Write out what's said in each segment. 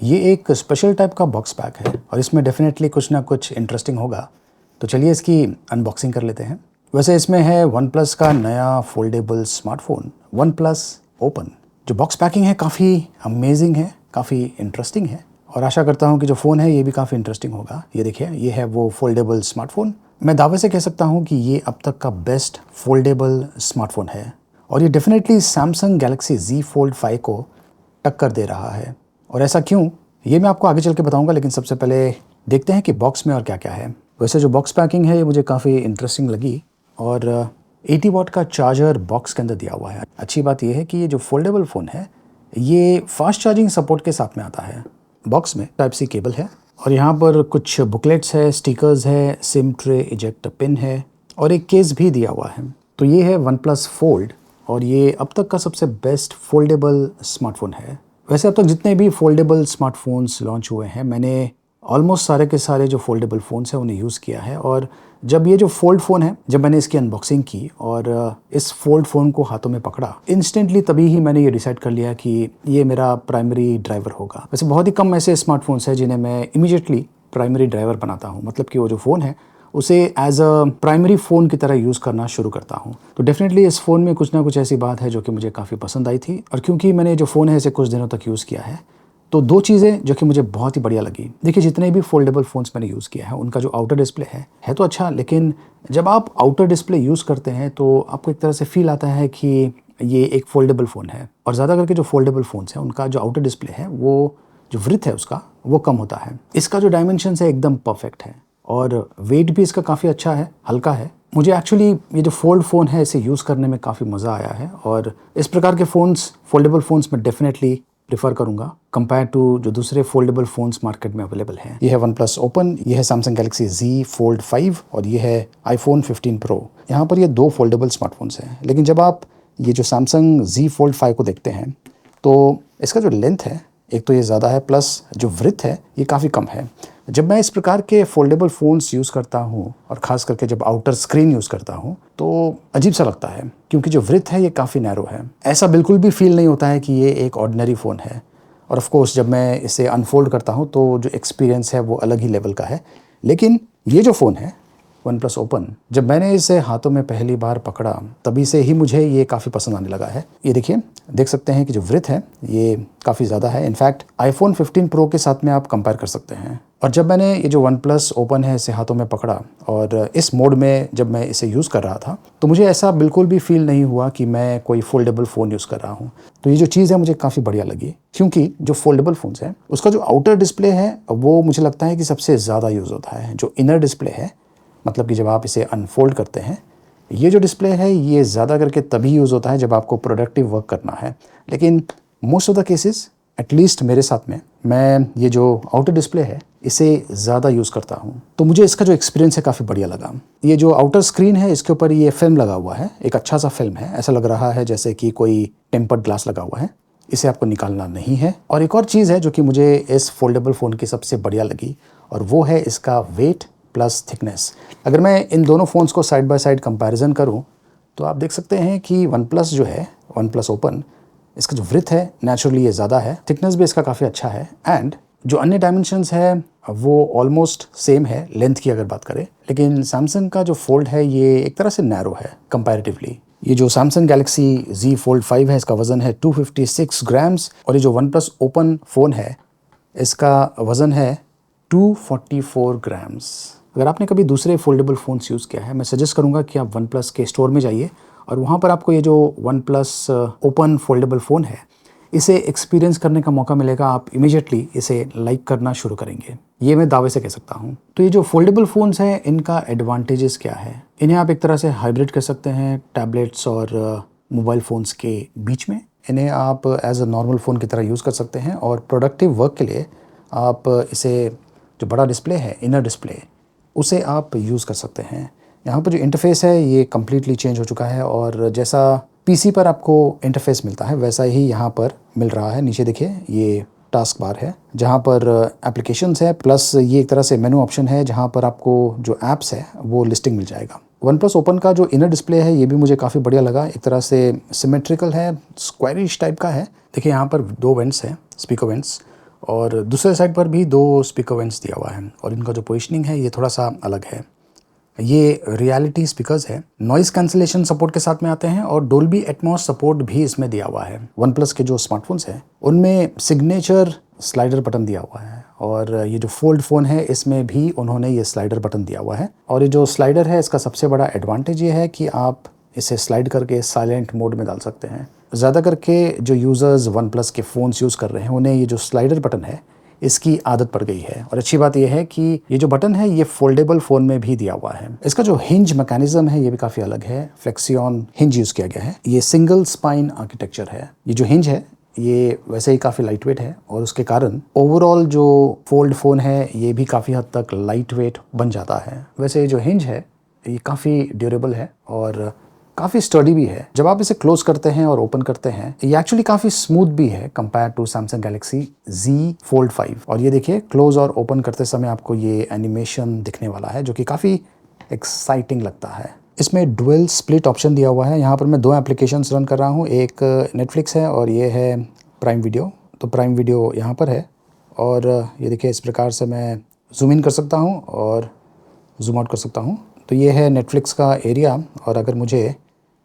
ये एक special type का बॉक्स पैक है और इसमें डेफिनेटली कुछ ना कुछ इंटरेस्टिंग होगा। तो चलिए इसकी अनबॉक्सिंग कर लेते हैं। वैसे इसमें है वन प्लस का नया foldable smartphone one plus open. जो बॉक्स पैकिंग है काफ़ी अमेजिंग है, काफ़ी इंटरेस्टिंग है और आशा करता हूँ कि जो फ़ोन है ये भी काफ़ी इंटरेस्टिंग होगा। ये देखिए, ये है वो फोल्डेबल स्मार्टफोन। मैं दावे से कह सकता हूँ कि ये अब तक का बेस्ट फोल्डेबल स्मार्टफोन है और ये definitely Samsung Galaxy Z Fold 5 को टक्कर दे रहा है। और ऐसा क्यों, ये मैं आपको आगे चल के बताऊंगा, लेकिन सबसे पहले देखते हैं कि बॉक्स में और क्या क्या है। वैसे जो बॉक्स पैकिंग है ये मुझे काफ़ी इंटरेस्टिंग लगी और 80 वॉट का चार्जर बॉक्स के अंदर दिया हुआ है। अच्छी बात यह है कि ये जो फोल्डेबल फ़ोन है ये फास्ट चार्जिंग सपोर्ट के साथ में आता है। बॉक्स में टाइप सी केबल है और यहाँ पर कुछ बुकलेट्स है, स्टिकर्स है, सिम ट्रे इजेक्ट पिन है और एक केस भी दिया हुआ है। तो ये है वन प्लस फोल्ड और ये अब तक का सबसे बेस्ट फोल्डेबल स्मार्टफोन है। वैसे अब तक जितने भी फोल्डेबल स्मार्टफोन्स लॉन्च हुए हैं, मैंने ऑलमोस्ट सारे के सारे जो फोल्डेबल फ़ोन्स हैं उन्हें यूज़ किया है। और जब ये जो फोल्ड फ़ोन है, जब मैंने इसकी अनबॉक्सिंग की और इस फोल्ड फ़ोन को हाथों में पकड़ा, इंस्टेंटली तभी ही मैंने ये डिसाइड कर लिया कि ये मेरा प्राइमरी ड्राइवर होगा। वैसे बहुत ही कम ऐसे स्मार्टफोन्स हैं जिन्हें मैं इमीडिएटली प्राइमरी ड्राइवर बनाता हूँ, मतलब कि वो जो फ़ोन है उसे एज अ प्राइमरी फ़ोन की तरह यूज़ करना शुरू करता हूँ। तो डेफिनेटली इस फ़ोन में कुछ ना कुछ ऐसी बात है जो कि मुझे काफ़ी पसंद आई थी। और क्योंकि मैंने जो फ़ोन है इसे कुछ दिनों तक यूज़ किया है, तो दो चीज़ें जो कि मुझे बहुत ही बढ़िया लगी। देखिए, जितने भी फोल्डेबल फ़ोन्स मैंने यूज़ किया है उनका जो आउटर डिस्प्ले है तो अच्छा, लेकिन जब आप आउटर डिस्प्ले यूज़ करते हैं तो आपको एक तरह से फील आता है कि ये एक फोल्डेबल फ़ोन है। और ज़्यादा करके जो फोल्डेबल फ़ोन्स हैं उनका जो आउटर डिस्प्ले है, वो जो विड्थ है उसका वो कम होता है। इसका जो डायमेंशंस है एकदम परफेक्ट है और वेट भी इसका काफ़ी अच्छा है, हल्का है। मुझे एक्चुअली ये जो फोल्ड फ़ोन है इसे यूज़ करने में काफ़ी मज़ा आया है और इस प्रकार के फ़ोन्स, फोल्डेबल फ़ोन्स मैं डेफिनेटली प्रेफर करूंगा कंपेयर टू जो दूसरे फोल्डेबल फ़ोन्स मार्केट में अवेलेबल हैं। ये है वन प्लस ओपन, ये है सैमसंग गैलेक्सी Z Fold 5 और ये है iPhone 15 Pro। यहाँ पर ये दो फोल्डेबल स्मार्टफोन्स हैं, लेकिन जब आप ये जो सैमसंग Z Fold 5 को देखते हैं तो इसका जो लेंथ है एक तो ये ज़्यादा है, प्लस जो विड्थ है ये काफ़ी कम है। जब मैं इस प्रकार के फोल्डेबल फ़ोन्स यूज़ करता हूँ और ख़ास करके जब आउटर स्क्रीन यूज़ करता हूँ तो अजीब सा लगता है, क्योंकि जो विड्थ है ये काफ़ी नैरो है। ऐसा बिल्कुल भी फील नहीं होता है कि ये एक ऑर्डिनरी फ़ोन है। और ऑफ कोर्स जब मैं इसे अनफोल्ड करता हूँ तो जो एक्सपीरियंस है वो अलग ही लेवल का है। लेकिन ये जो फ़ोन है वन प्लस ओपन, जब मैंने इसे हाथों में पहली बार पकड़ा तभी से ही मुझे ये काफ़ी पसंद आने लगा है। ये देखिए, देख सकते हैं कि जो विड्थ है ये काफ़ी ज़्यादा है। इनफैक्ट iPhone 15 Pro के साथ में आप कंपेयर कर सकते हैं। और जब मैंने ये जो वन प्लस ओपन है इसे हाथों में पकड़ा और इस मोड में जब मैं इसे यूज़ कर रहा था तो मुझे ऐसा बिल्कुल भी फील नहीं हुआ कि मैं कोई फोल्डेबल फ़ोन यूज़ कर रहा हूँ। तो ये जो चीज़ है मुझे काफ़ी बढ़िया लगी, क्योंकि जो फोल्डेबल फ़ोन्स हैं उसका जो आउटर डिस्प्ले है वो मुझे लगता है कि सबसे ज़्यादा यूज़ होता है। जो इनर डिस्प्ले है, मतलब कि जब आप इसे अनफोल्ड करते हैं, ये जो डिस्प्ले है ये ज़्यादा करके तभी यूज़ होता है जब आपको प्रोडक्टिव वर्क करना है। लेकिन most of the cases, at least मेरे साथ में, मैं ये जो आउटर डिस्प्ले है इसे ज़्यादा यूज़ करता हूँ। तो मुझे इसका जो एक्सपीरियंस है काफ़ी बढ़िया लगा। ये जो आउटर स्क्रीन है इसके ऊपर ये फिल्म लगा हुआ है, एक अच्छा सा फिल्म है। ऐसा लग रहा है जैसे कि कोई टेम्पर्ड ग्लास लगा हुआ है, इसे आपको निकालना नहीं है। और एक और चीज़ है जो कि मुझे इस फोल्डेबल फ़ोन की सबसे बढ़िया लगी और वो है इसका वेट प्लस थिकनेस। अगर मैं इन दोनों फ़ोन्स को साइड बाय साइड कंपैरिजन करूं तो आप देख सकते हैं कि वन प्लस जो है, वन प्लस ओपन, इसका जो विड्थ है नेचुरली ये ज़्यादा है, थिकनेस भी इसका काफ़ी अच्छा है एंड जो अन्य डायमेंशंस है वो ऑलमोस्ट सेम है लेंथ की अगर बात करें। लेकिन सैमसंग का जो फोल्ड है ये एक तरह से नैरो है कंपैरेटिवली। ये जो सैमसंग गैलेक्सी Z Fold 5 है इसका वज़न है 256 ग्राम्स और ये जो वन प्लस ओपन फ़ोन है इसका वज़न है 244 ग्राम्स। अगर आपने कभी दूसरे फोल्डेबल फ़ोन्स यूज़ किया है, मैं सजेस्ट करूंगा कि आप वन प्लस के स्टोर में जाइए और वहाँ पर आपको ये जो one plus open foldable phone है इसे एक्सपीरियंस करने का मौका मिलेगा। आप इमीडिएटली इसे लाइक करना शुरू करेंगे, ये मैं दावे से कह सकता हूँ। तो ये जो फोल्डेबल फ़ोन्स हैं इनका एडवांटेजेस क्या है? इन्हें आप एक तरह से हाइब्रिड कर सकते हैं टैबलेट्स और मोबाइल फ़ोन्स के बीच में। इन्हें आप एज अ नॉर्मल फ़ोन की तरह यूज़ कर सकते हैं और प्रोडक्टिव वर्क के लिए आप इसे, जो बड़ा डिस्प्ले है, इनर डिस्प्ले, उसे आप यूज़ कर सकते हैं। यहाँ पर जो इंटरफेस है ये कम्प्लीटली चेंज हो चुका है और जैसा पीसी पर आपको इंटरफेस मिलता है वैसा ही यहाँ पर मिल रहा है। नीचे देखिए, ये टास्क बार है जहाँ पर एप्लीकेशंस है, प्लस ये एक तरह से मेनू ऑप्शन है जहाँ पर आपको जो ऐप्स है वो लिस्टिंग मिल जाएगा। वन प्लस ओपन का जो इनर डिस्प्ले है ये भी मुझे काफ़ी बढ़िया लगा, एक तरह से सिमेट्रिकल है, स्क्वायरिश टाइप का है। देखिए यहाँ पर दो वेंट्स हैं, स्पीकर वेंट्स, और दूसरे साइड पर भी 2 स्पीकर वेंट्स दिया हुआ है और इनका जो पोजिशनिंग है ये थोड़ा सा अलग है। ये रियलिटी स्पीकर्स है, नॉइज़ कैंसलेशन सपोर्ट के साथ में आते हैं और डोल्बी एटमॉस सपोर्ट भी इसमें दिया हुआ है। वन प्लस के जो स्मार्टफोन्स हैं उनमें सिग्नेचर स्लाइडर बटन दिया हुआ है और ये जो फोल्ड फ़ोन है इसमें भी उन्होंने ये स्लाइडर बटन दिया हुआ है। और ये जो स्लाइडर है इसका सबसे बड़ा एडवांटेज ये है कि आप इसे स्लाइड करके साइलेंट मोड में डाल सकते हैं। ज़्यादा करके जो यूज़र्स वन प्लस के फ़ोन्स यूज़ कर रहे हैं उन्हें ये जो स्लाइडर बटन है इसकी आदत पड़ गई है। और अच्छी बात यह है कि ये जो बटन है ये फोल्डेबल फ़ोन में भी दिया हुआ है। इसका जो हिंज मैकेनिज्म है ये भी काफ़ी अलग है, फ्लेक्सियन हिंज यूज़ किया गया है। ये सिंगल स्पाइन आर्किटेक्चर है। ये जो हिंज है ये वैसे ही काफ़ी लाइट वेट है और उसके कारण ओवरऑल जो फोल्ड फ़ोन है ये भी काफ़ी हद तक लाइट वेट बन जाता है। वैसे जो हिंज है ये काफ़ी ड्यूरेबल है और काफ़ी स्टडी भी है। जब आप इसे क्लोज करते हैं और ओपन करते हैं ये एक्चुअली काफ़ी स्मूथ भी है compare to Samsung Galaxy Z Fold 5। और ये देखिए क्लोज और ओपन करते समय आपको ये एनिमेशन दिखने वाला है जो कि काफ़ी एक्साइटिंग लगता है। इसमें डुअल स्प्लिट ऑप्शन दिया हुआ है। यहाँ पर मैं 2 एप्लीकेशंस रन कर रहा हूँ, एक नेटफ्लिक्स है और ये है प्राइम वीडियो। तो प्राइम वीडियो यहाँ पर है और ये देखिए इस प्रकार से मैं जूम इन कर सकता हूँ और जूम आउट कर सकता हूँ। तो ये है नेटफ्लिक्स का एरिया और अगर मुझे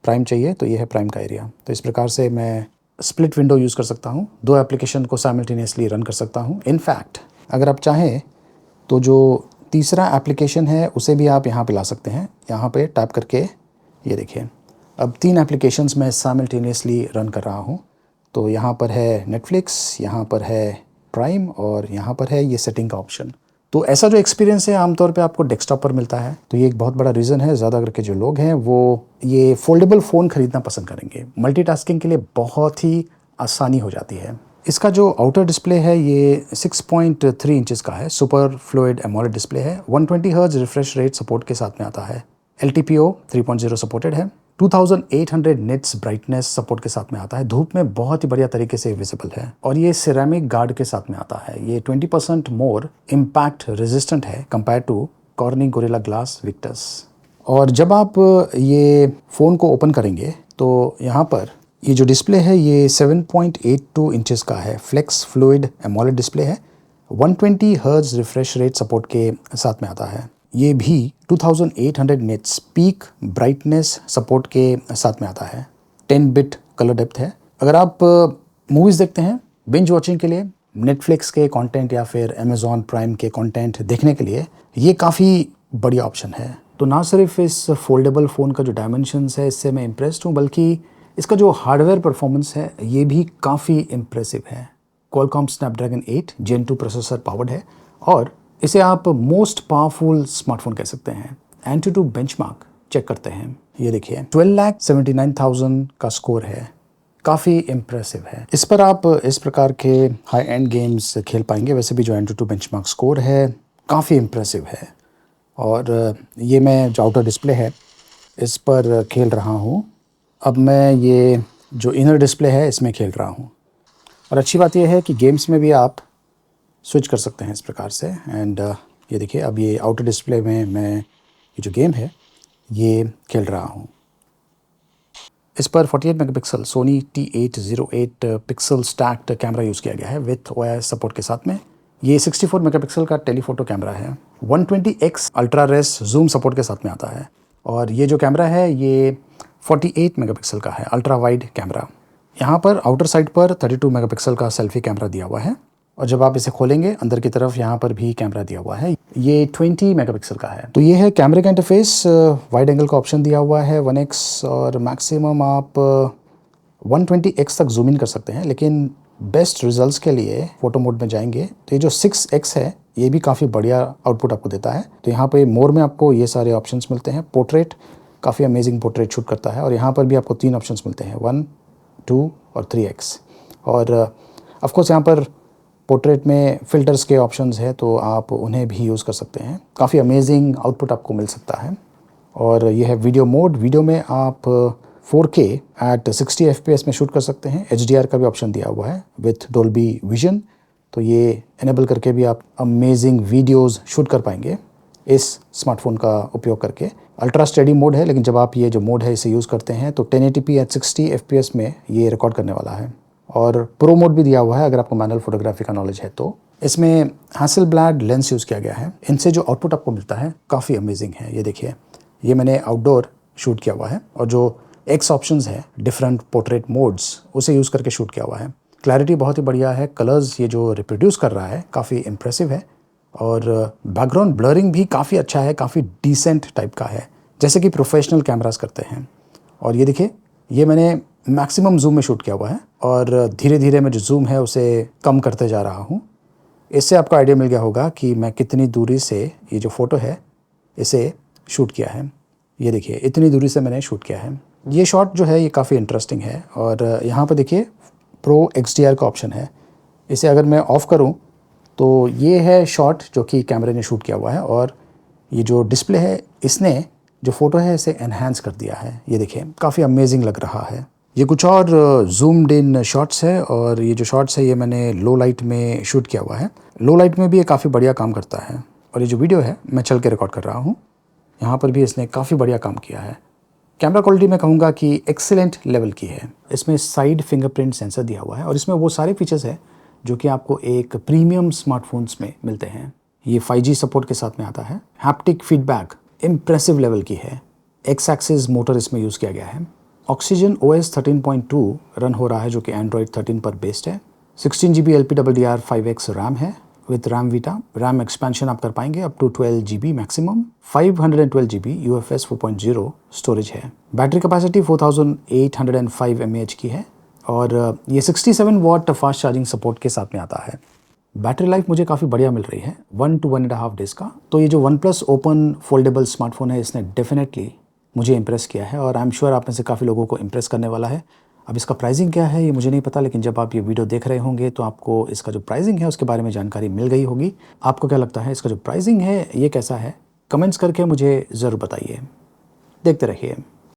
प्राइम चाहिए तो ये है प्राइम का एरिया। तो इस प्रकार से मैं स्प्लिट विंडो यूज़ कर सकता हूँ, 2 एप्लीकेशन को साइमल्टेनियसली रन कर सकता हूँ। इनफैक्ट अगर आप चाहें तो जो तीसरा एप्लीकेशन है उसे भी आप यहाँ पे ला सकते हैं। यहाँ पे टैप करके ये देखिए अब 3 एप्लीकेशंस मैं साइमल्टेनियसली रन कर रहा हूँ। तो यहाँ पर है नेटफ्लिक्स, यहाँ पर है प्राइम और यहाँ पर है ये सेटिंग का ऑप्शन। तो ऐसा जो एक्सपीरियंस है आमतौर पे आपको डेस्कटॉप पर मिलता है। तो ये एक बहुत बड़ा रीज़न है, ज़्यादा करके जो लोग हैं वो ये फोल्डेबल फ़ोन खरीदना पसंद करेंगे। मल्टीटास्किंग के लिए बहुत ही आसानी हो जाती है। इसका जो आउटर डिस्प्ले है ये 6.3 इंचेस का है, सुपर फ्लूइड एमोलेड डिस्प्ले है। 120 हर्ट्ज रिफ्रेश रेट सपोर्ट के साथ में आता है। LTPO 3.0 सपोर्टेड है। 2800 निट्स ब्राइटनेस सपोर्ट के साथ में आता है। धूप में बहुत ही बढ़िया तरीके से विजिबल है और ये सिरेमिक गार्ड के साथ में आता है। ये 20% मोर इम्पैक्ट रेजिस्टेंट है compare to Corning Gorilla Glass Victus. और जब आप ये फ़ोन को ओपन करेंगे तो यहाँ पर ये जो डिस्प्ले है ये 7.82 इंचेस का है, फ्लेक्स फ्लूइड एमोलेड डिस्प्ले है। 120 हर्ट्ज रिफ्रेश रेट सपोर्ट के साथ में आता है। ये भी 2800 निट्स पीक ब्राइटनेस सपोर्ट के साथ में आता है। 10 बिट कलर डेप्थ है। अगर आप मूवीज़ देखते हैं बिंज वॉचिंग के लिए, नेटफ्लिक्स के कंटेंट या फिर अमेज़ॉन प्राइम के कंटेंट देखने के लिए ये काफ़ी बढ़िया ऑप्शन है। तो ना सिर्फ इस फोल्डेबल फ़ोन का जो डायमेंशंस है इससे मैं इम्प्रेस्ड हूँ, बल्कि इसका जो हार्डवेयर परफॉर्मेंस है ये भी काफ़ी इम्प्रेसिव है। Qualcomm Snapdragon 8 Gen 2 processor powered है और इसे आप मोस्ट पावरफुल स्मार्टफोन कह सकते हैं। एंटूटू बेंचमार्क चेक करते हैं, ये देखिए 12,79,000 का स्कोर है, काफ़ी इम्प्रेसिव है। इस पर आप इस प्रकार के हाई एंड गेम्स खेल पाएंगे। वैसे भी जो एंटूटू बेंचमार्क स्कोर है काफ़ी इम्प्रेसिव है। और ये मैं जो आउटर डिस्प्ले है इस पर खेल रहा हूँ। अब मैं ये जो इनर डिस्प्ले है इसमें खेल रहा हूँ और अच्छी बात यह है कि गेम्स में भी आप स्विच कर सकते हैं इस प्रकार से। एंड ये देखिए अब ये आउटर डिस्प्ले में मैं ये जो गेम है ये खेल रहा हूँ। इस पर 48 megapixel Soni T808 pixel stacked camera use किया गया है विथ OIS सपोर्ट के साथ में। ये 64 मेगापिक्सल का टेलीफोटो कैमरा है। 120x ultra race zoom support के साथ में आता है और ये जो कैमरा है ये 48 मेगापिक्सल का है, अल्ट्रा वाइड कैमरा। यहाँ पर आउटर साइड पर 32 मेगापिक्सल का सेल्फी कैमरा दिया हुआ है और जब आप इसे खोलेंगे अंदर की तरफ यहाँ पर भी कैमरा दिया हुआ है, ये 20 मेगापिक्सल का है। तो ये है कैमरे का इंटरफेस। वाइड एंगल का ऑप्शन दिया हुआ है 1x और मैक्सिमम आप 120x तक जूम इन कर सकते हैं, लेकिन बेस्ट रिजल्ट्स के लिए फोटो मोड में जाएंगे तो ये जो 6x है ये भी काफ़ी बढ़िया आउटपुट आपको देता है। तो यहाँ पर मोर में आपको ये सारे ऑप्शंस मिलते हैं। पोर्ट्रेट काफ़ी अमेजिंग पोर्ट्रेट शूट करता है और यहाँ पर भी आपको 3 ऑप्शंस मिलते हैं, 1, 2 और 3x। और ऑफकोर्स यहाँ पर पोर्ट्रेट में फ़िल्टर्स के ऑप्शंस है तो आप उन्हें भी यूज़ कर सकते हैं। काफ़ी अमेजिंग आउटपुट आपको मिल सकता है। और यह है वीडियो मोड। वीडियो में आप 4K एट 60 FPS में शूट कर सकते हैं। HDR का भी ऑप्शन दिया हुआ है विथ डोल्बी विजन। तो ये इनेबल करके भी आप अमेजिंग वीडियोज़ शूट कर पाएंगे इस स्मार्टफोन का उपयोग करके। अल्ट्रा स्टेडी मोड है, लेकिन जब आप ये जो मोड है इसे यूज़ करते हैं तो 1080p एट 60 FPS में ये रिकॉर्ड करने वाला है। और प्रो मोड भी दिया हुआ है अगर आपको मैनुअल फोटोग्राफी का नॉलेज है तो। इसमें हैसेलब्लैड लेंस यूज़ किया गया है। इनसे जो आउटपुट आपको मिलता है काफ़ी अमेजिंग है। ये देखिए, ये मैंने आउटडोर शूट किया हुआ है और जो एक्स ऑप्शंस है डिफरेंट पोर्ट्रेट मोड्स उसे यूज़ करके शूट किया हुआ है। क्लैरिटी बहुत ही बढ़िया है, कलर्स ये जो रिप्रोड्यूस कर रहा है काफ़ी इम्प्रेसिव है और बैकग्राउंड ब्लरिंग भी काफ़ी अच्छा है, काफ़ी डिसेंट टाइप का है जैसे कि प्रोफेशनल कैमरास करते हैं। और ये देखिए, ये मैंने मैक्सिमम जूम में शूट किया हुआ है और धीरे धीरे मैं जो जूम है उसे कम करते जा रहा हूँ। इससे आपको आइडिया मिल गया होगा कि मैं कितनी दूरी से ये जो फ़ोटो है इसे शूट किया है। ये देखिए, इतनी दूरी से मैंने शूट किया है। ये शॉट जो है ये काफ़ी इंटरेस्टिंग है और यहाँ पर देखिए प्रो XDR का ऑप्शन है। इसे अगर मैं ऑफ़ करूँ तो ये है शॉट जो कि कैमरे ने शूट किया हुआ है और ये जो डिस्प्ले है इसने जो फ़ोटो है इसे एनहांस कर दिया है। ये देखिए, काफ़ी अमेजिंग लग रहा है। ये कुछ और जूम्ड इन शॉट्स है और ये जो शॉट्स है ये मैंने लो लाइट में शूट किया हुआ है। लो लाइट में भी ये काफ़ी बढ़िया काम करता है। और ये जो वीडियो है मैं चल के रिकॉर्ड कर रहा हूँ, यहाँ पर भी इसने काफ़ी बढ़िया काम किया है। कैमरा क्वालिटी मैं कहूँगा कि एक्सीलेंट लेवल की है। इसमें साइड फिंगरप्रिंट सेंसर दिया हुआ है और इसमें वो सारे फीचर्स हैं जो कि आपको एक प्रीमियम स्मार्टफोन्स में मिलते हैं। ये 5G सपोर्ट के साथ में आता है। हैप्टिक फीडबैक इम्प्रेसिव लेवल की है। एक्स एक्सिस मोटर इसमें यूज़ किया गया है। ऑक्सीजन OS 13.2 रन हो रहा है जो कि एंड्रॉयड 13 पर बेस्ड है। 16GB LPDDR5X रैम है with RAM Vita. RAM expansion आप कर पाएंगे up to 12GB maximum. 512GB UFS 4.0 storage है। बैटरी कैपेसिटी 4805 mAh की है और ये 67 वाट फास्ट चार्जिंग सपोर्ट के साथ में आता है। बैटरी लाइफ मुझे काफ़ी बढ़िया मिल रही है, 1 to 1.5 डेज़ का। तो ये जो OnePlus ओपन फोल्डेबल स्मार्टफोन है इसने डेफिनेटली मुझे इम्प्रेस किया है और आई एम श्योर आप में से काफ़ी लोगों को इम्प्रेस करने वाला है। अब इसका प्राइसिंग क्या है ये मुझे नहीं पता, लेकिन जब आप ये वीडियो देख रहे होंगे तो आपको इसका जो प्राइसिंग है उसके बारे में जानकारी मिल गई होगी। आपको क्या लगता है इसका जो प्राइसिंग है ये कैसा है? कमेंट्स करके मुझे ज़रूर बताइए। देखते रहिए।